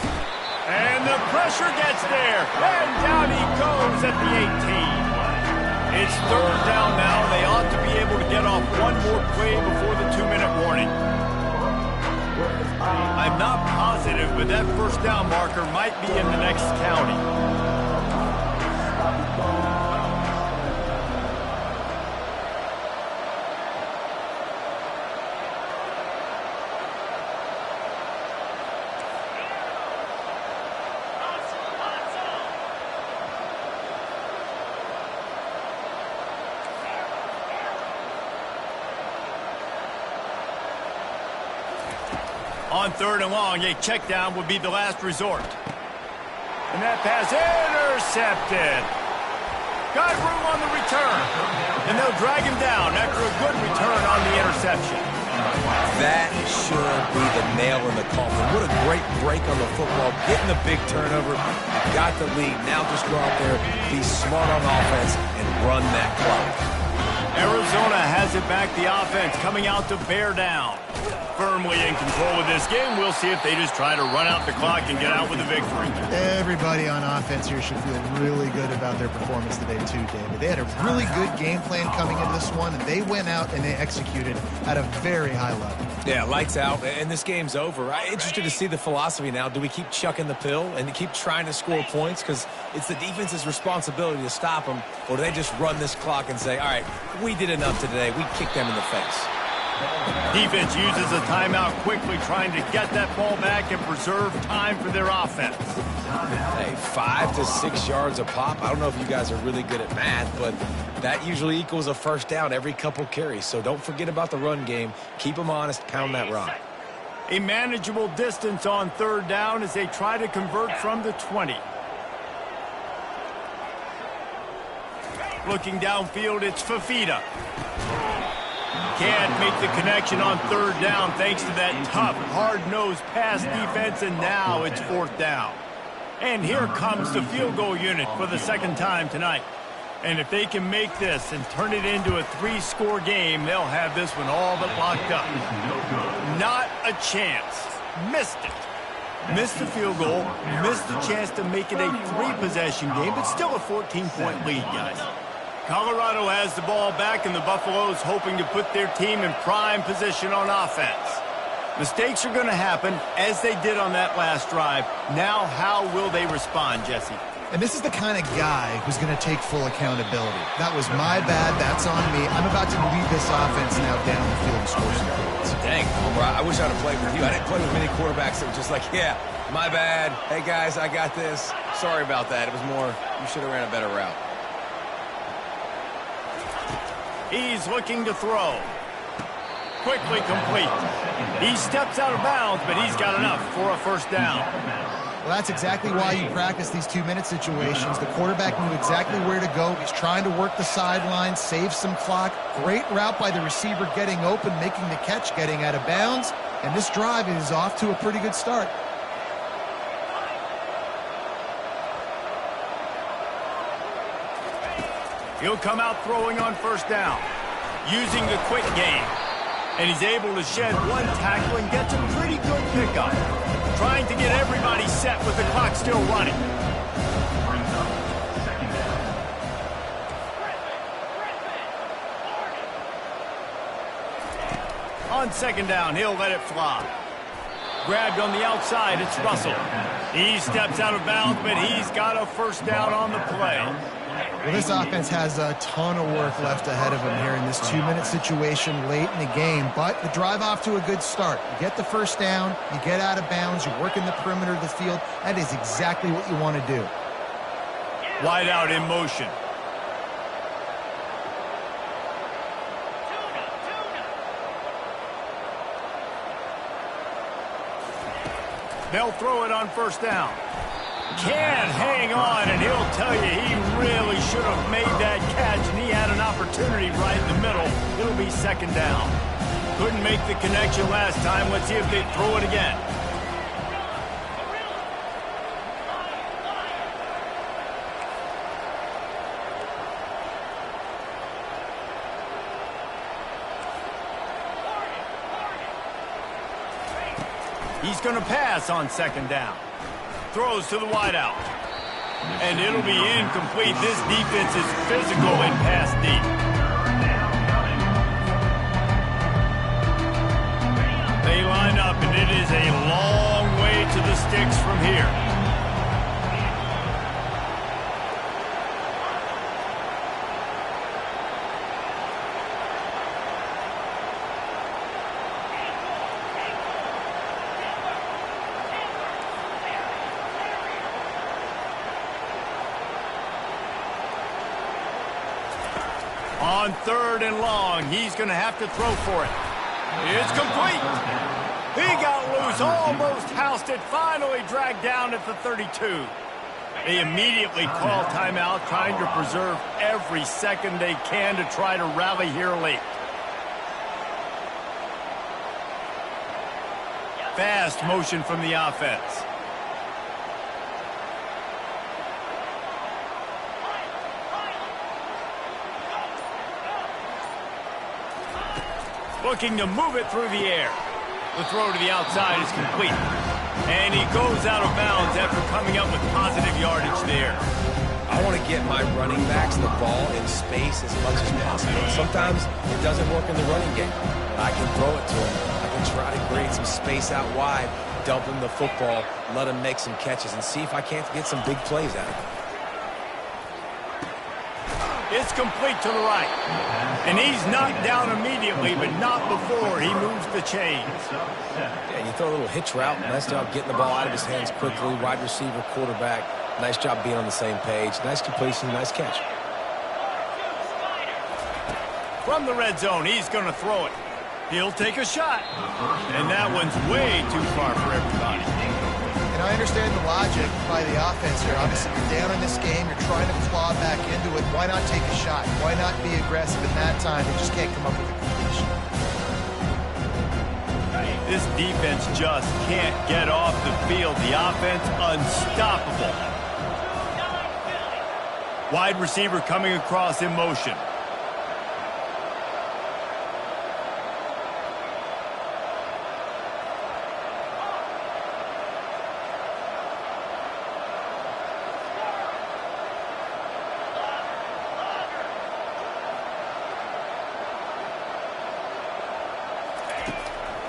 And the pressure gets there. And down he goes at the 18. It's third down now. They ought to be able to get off one more play before the 2-minute warning. I'm not positive, but that first down marker might be in the next county. On third and long, a check down would be the last resort. And that pass intercepted. Got room on the return. And they'll drag him down after a good return on the interception. That should be the nail in the coffin. What a great break on the football. Getting the big turnover. You got the lead. Now just go out there, be smart on offense, and run that clock. Arizona has it back. The offense coming out to bear down. Firmly in control of this game. We'll see if they just try to run out the clock and get out with a victory. Everybody on offense here should feel really good about their performance today too, David. They had a really good game plan coming into this one, and they went out and they executed at a very high level. Yeah, lights out, and this game's over. I'm interested to see the philosophy now. Do we keep chucking the pill and keep trying to score points because it's the defense's responsibility to stop them, or do they just run this clock and say, all right, we did enough today. We kicked them in the face. Defense uses a timeout quickly, trying to get that ball back and preserve time for their offense. Hey, 5 to 6 yards a pop. I don't know if you guys are really good at math, but that usually equals a first down every couple carries. So don't forget about the run game. Keep them honest. Pound that rock. A manageable distance on third down as they try to convert from the 20. Looking downfield, it's Fafita. Can't make the connection on third down thanks to that tough, hard-nosed pass defense, and now it's fourth down. And here comes the field goal unit for the second time tonight. And if they can make this and turn it into a 3-score game, they'll have this one all but locked up. Not a chance. Missed it. Missed the field goal, missed the chance to make it a 3-possession game, but still a 14-point lead, guys. Colorado has the ball back, and the Buffaloes hoping to put their team in prime position on offense. Mistakes are going to happen, as they did on that last drive. Now, how will they respond, Jesse? And this is the kind of guy who's going to take full accountability. That was my bad. That's on me. I'm about to lead this offense now down the field and score some points. Dang, Homer, I wish I'd have played with you. I didn't play with many quarterbacks that were just like, yeah, my bad. Hey, guys, I got this. Sorry about that. It was more, you should have ran a better route. He's looking to throw. Quickly complete. He steps out of bounds, but he's got enough for a first down. Well, that's exactly why you practice these 2-minute situations. The quarterback knew exactly where to go. He's trying to work the sideline, save some clock. Great route by the receiver getting open, making the catch, getting out of bounds. And this drive is off to a pretty good start. He'll come out throwing on first down, using the quick game. And he's able to shed one tackle and gets a pretty good pickup. Trying to get everybody set with the clock still running. Brings up second down. On second down, he'll let it fly. Grabbed on the outside, it's Russell. He steps out of bounds, but he's got a first down on the play. Well, this offense has a ton of work left ahead of them here in this 2-minute situation late in the game, but the drive off to a good start. You get the first down, you get out of bounds, you work in the perimeter of the field. That is exactly what you want to do. Wide out in motion. They'll throw it on first down. Can't hang on, and he'll tell you he really should have made that catch, and he had an opportunity right in the middle. It'll be second down. Couldn't make the connection last time. Let's see if they throw it again. He's going to pass on second down. Throws to the wideout. And it'll be incomplete. This defense is physical in pass deep. They line up, and it is a long way to the sticks from here. On third and long, he's going to have to throw for it. It's complete. He got loose, almost housed it, finally dragged down at the 32. They immediately call timeout, trying to preserve every second they can to try to rally here late. Fast motion from the offense. Looking to move it through the air. The throw to the outside is complete. And he goes out of bounds after coming up with positive yardage there. I want to get my running backs the ball in space as much as possible. Sometimes it doesn't work in the running game. I can throw it to him. I can try to create some space out wide, dump him the football, let him make some catches, and see if I can't get some big plays out of him. It's complete to the right. And he's knocked down immediately, but not before he moves the chains. Yeah, you throw a little hitch route. Nice job getting the ball out of his hands quickly. Wide receiver, quarterback. Nice job being on the same page. Nice completion, nice catch. From the red zone, he's going to throw it. He'll take a shot. And that one's way too far for everybody. And I understand the logic by the offense here. Obviously, you're down in this game. You're trying to claw back into it. Why not take a shot? Why not be aggressive in that time? They just can't come up with a completion. This defense just can't get off the field. The offense unstoppable. Wide receiver coming across in motion.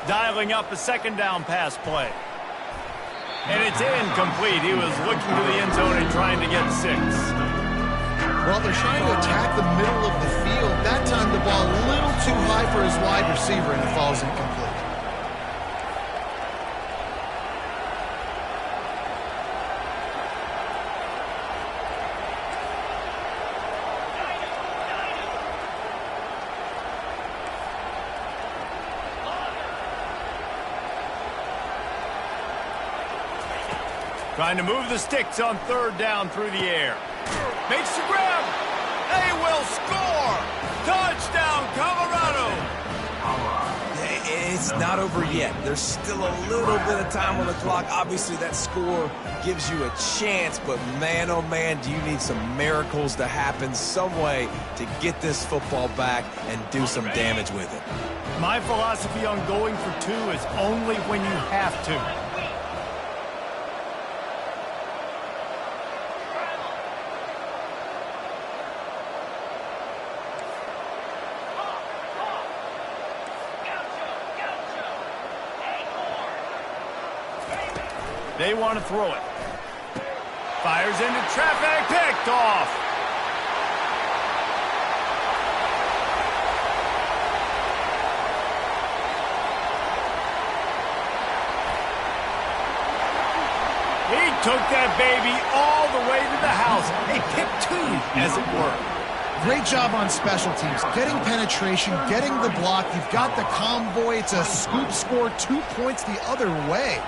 Dialing up a second down pass play. And it's incomplete. He was looking to the end zone and trying to get 6. Well, they're trying to attack the middle of the field. That time the ball a little too high for his wide receiver, and it falls incomplete. Trying to move the sticks on third down through the air. Makes the grab. They will score. Touchdown, Colorado. It's it's not over yet. There's still a little bit of time on the clock. Obviously, that score gives you a chance, but man, oh man, do you need some miracles to happen some way to get this football back and do some damage with it. My philosophy on going for two is only when you have to. They want to throw it. Fires into traffic, picked off. He took that baby all the way to the house. A pick two, as it were. Great job on special teams. Getting penetration, getting the block. You've got the convoy. It's a scoop score, 2 points the other way.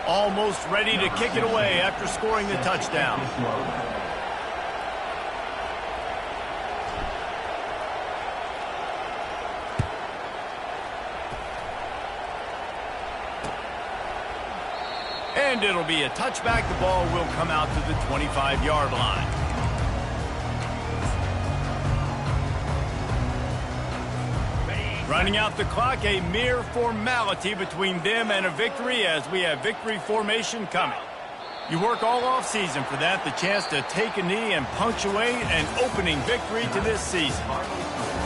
Almost ready to kick it away after scoring the touchdown. And it'll be a touchback. The ball will come out to the 25-yard line. Running out the clock, a mere formality between them and a victory as we have victory formation coming. You work all offseason for that, the chance to take a knee and punctuate an opening victory to this season.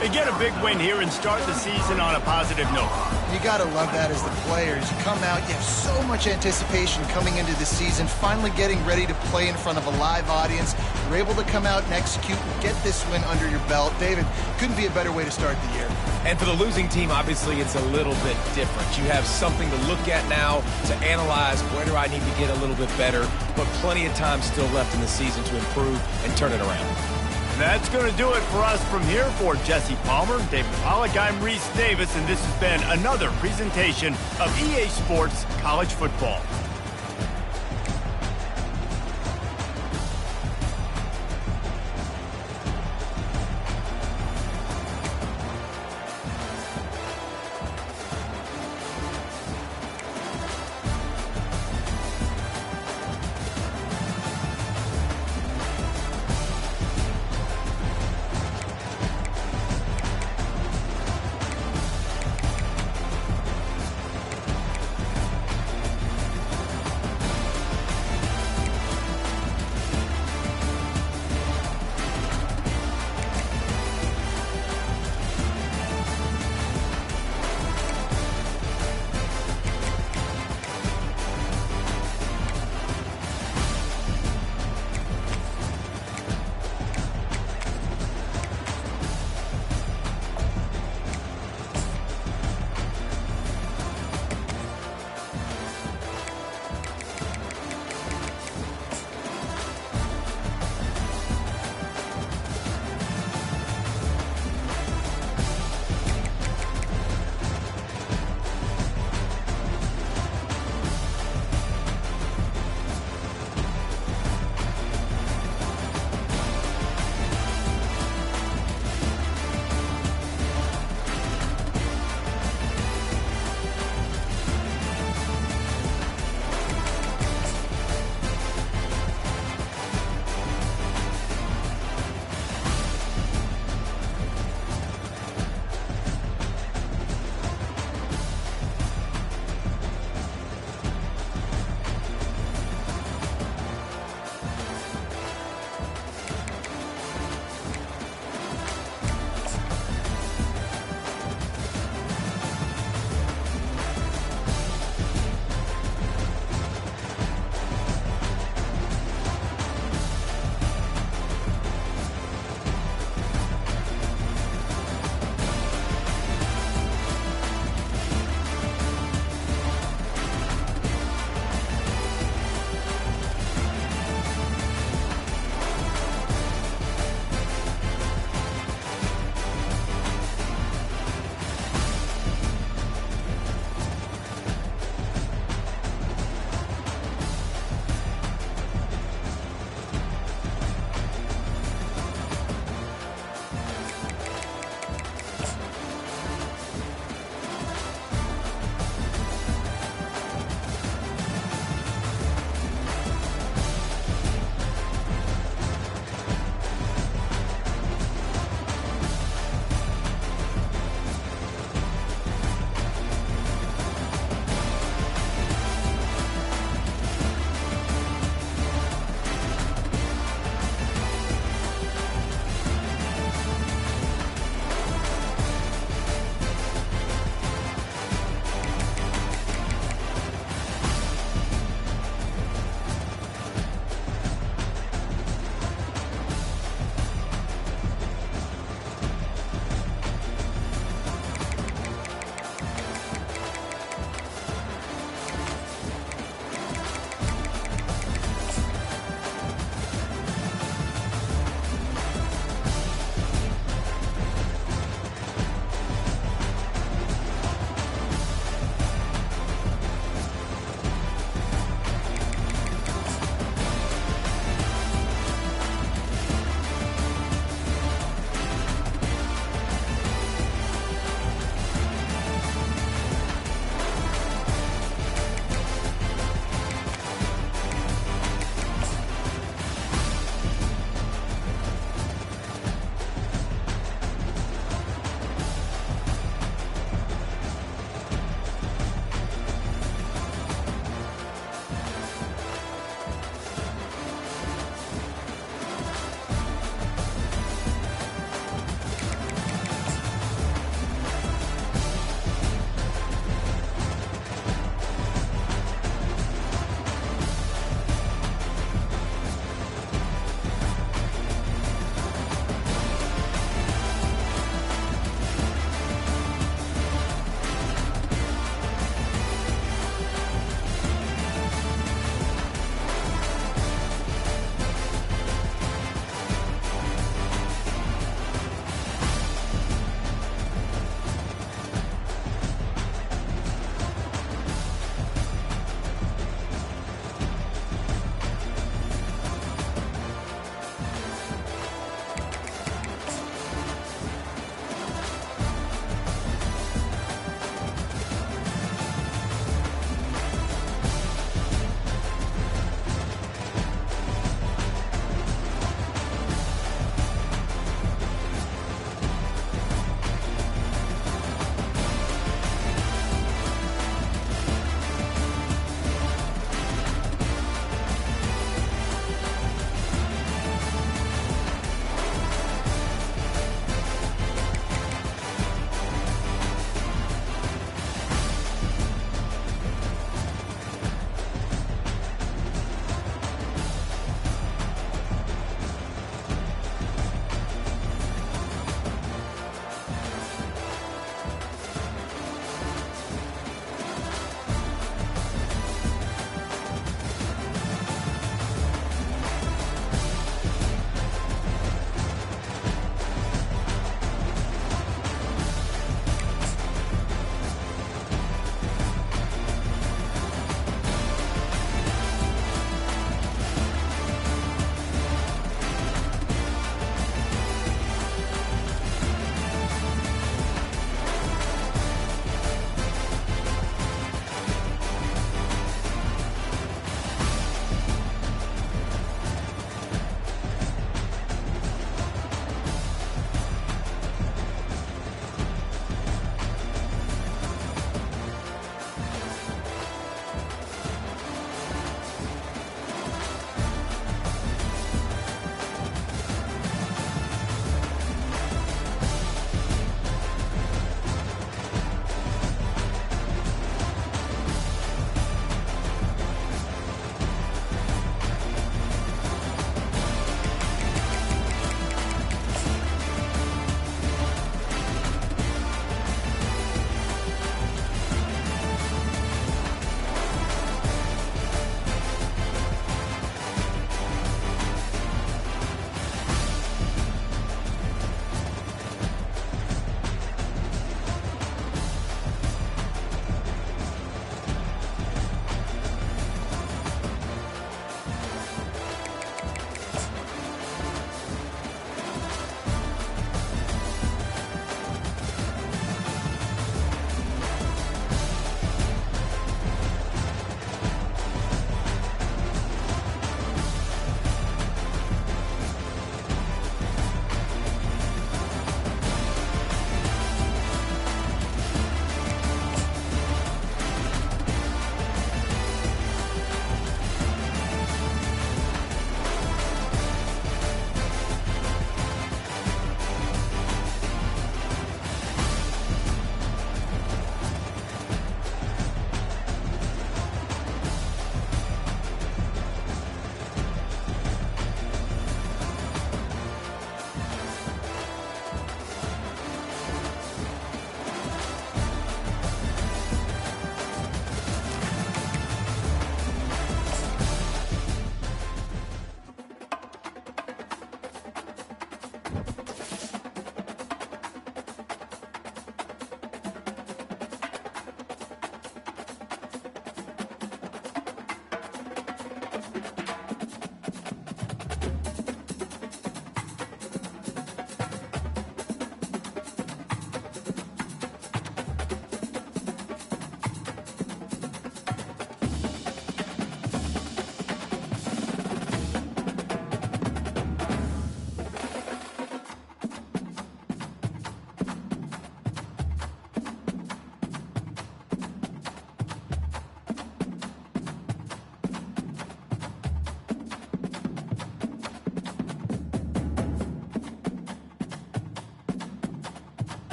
They get a big win here and start the season on a positive note. You got to love that as the players. You come out, you have so much anticipation coming into the season, finally getting ready to play in front of a live audience. You're able to come out and execute and get this win under your belt. David, couldn't be a better way to start the year. And for the losing team, obviously, it's a little bit different. You have something to look at now to analyze where do I need to get a little bit better, but plenty of time still left in the season to improve and turn it around. That's going to do it for us from here. For Jesse Palmer, David Pollack, I'm Reese Davis, and this has been another presentation of EA Sports College Football.